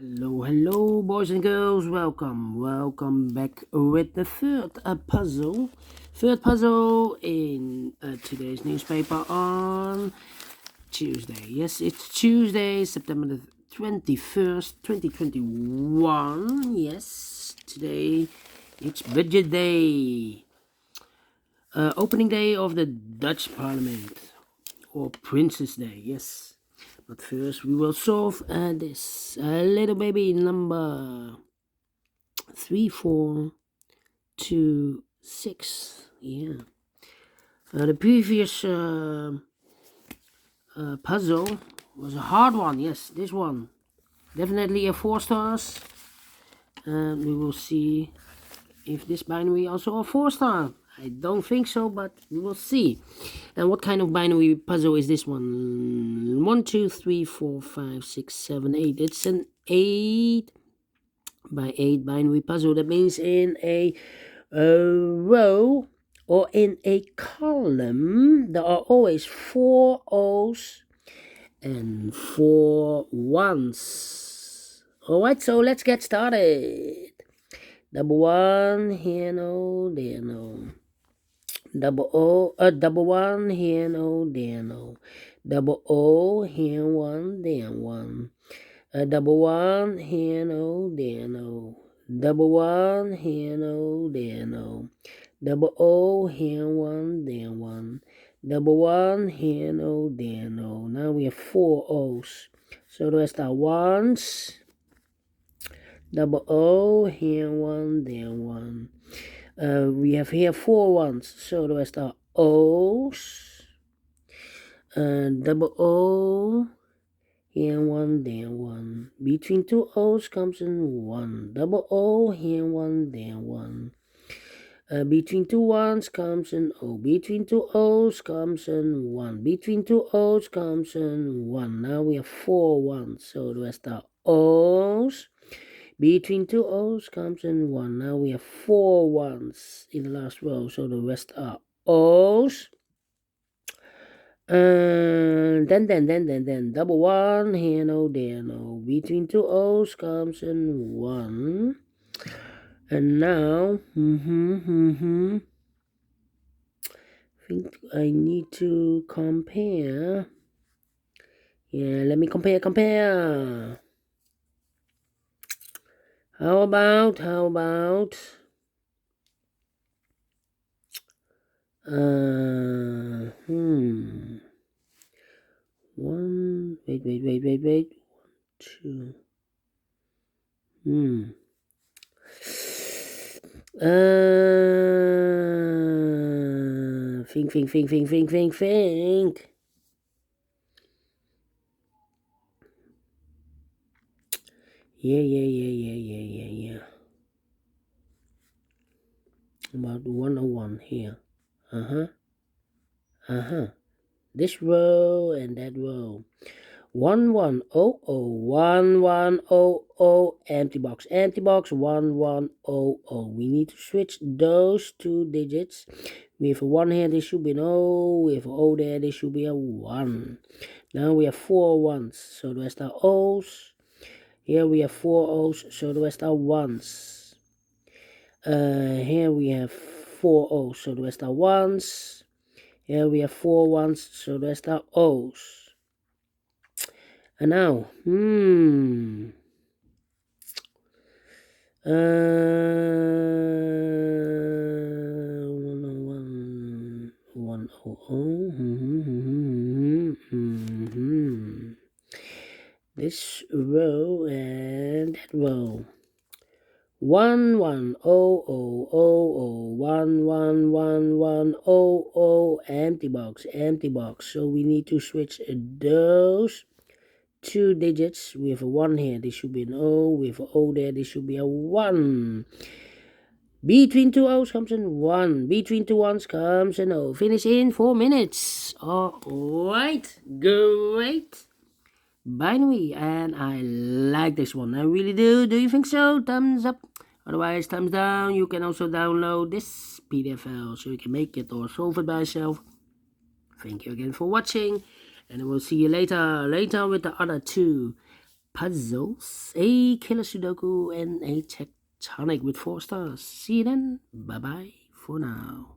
Hello, boys and girls. Welcome back with the third puzzle in today's newspaper on Tuesday. Yes, it's Tuesday, September the 21st, 2021. Yes, today it's budget day, opening day of the Dutch Parliament, or Princess Day. Yes. But first, we will solve this little baby number 3426. Yeah. The previous puzzle was a hard one. Yes, this one definitely a 4 stars. And we will see if this binary also a 4 star. I don't think so, but we will see. And what kind of binary puzzle is this one? 1, 2, 3, 4, 5, 6, 7, 8. It's an 8 by 8 binary puzzle. That means in a row or in a column, there are always 4 O's and 4 1s. Alright, so let's get started. Double 1, here no, there no. Double 1, here no, there no. Double O, here 1, there 1. Double 1, here no, there no. Double 1, here no, there no. Double O, here 1, there 1. Double 1, here no, there no. Now we have 4 O's. So the rest are 1s. Double O, here 1, there 1. We have here 4 1s, so the rest are O's. Double O, here 1, there 1. Between 2 O's comes in 1. Double O, here 1, there 1. Between 2 1s comes an O. Between 2 O's comes in 1. Between 2 O's comes in 1. Now we have 4 1s, so the rest are O's. Between 2 O's comes in 1. Now we have 4 1s in the last row, so the rest are O's. Then, double 1, here no, there no. Between 2 O's comes in 1. And now, think I need to compare. Yeah, let me compare. How about, one, wait, 2, think. Yeah. About 101 here. This row and that row. 1100, empty box, 1100. We need to switch those 2 digits. With a 1 here, this should be an O. With an O there, this should be a 1. Now we have 4 1s, so the rest are O's. Here we have 4 O's, so the rest are 1s. Here we have 4 O's, so the rest are 1s. Here we have 4 1s, so the rest are O's. And now, 101. This row and that row. 1100, empty box. So we need to switch those 2 digits. With a 1 here, this should be an O. With an O there, this should be a 1. Between 2 O's comes in 1. Between 2 1s comes an O. Finish in 4 minutes. Alright, great binary, and I like this one. I really do. Do you think so? Thumbs up. Otherwise, thumbs down. You can also download this PDF file so you can make it or solve it by yourself. Thank you again for watching, and I will see you later with the other 2 puzzles, a killer Sudoku, and a tectonic with 4 stars. See you then. Bye bye for now.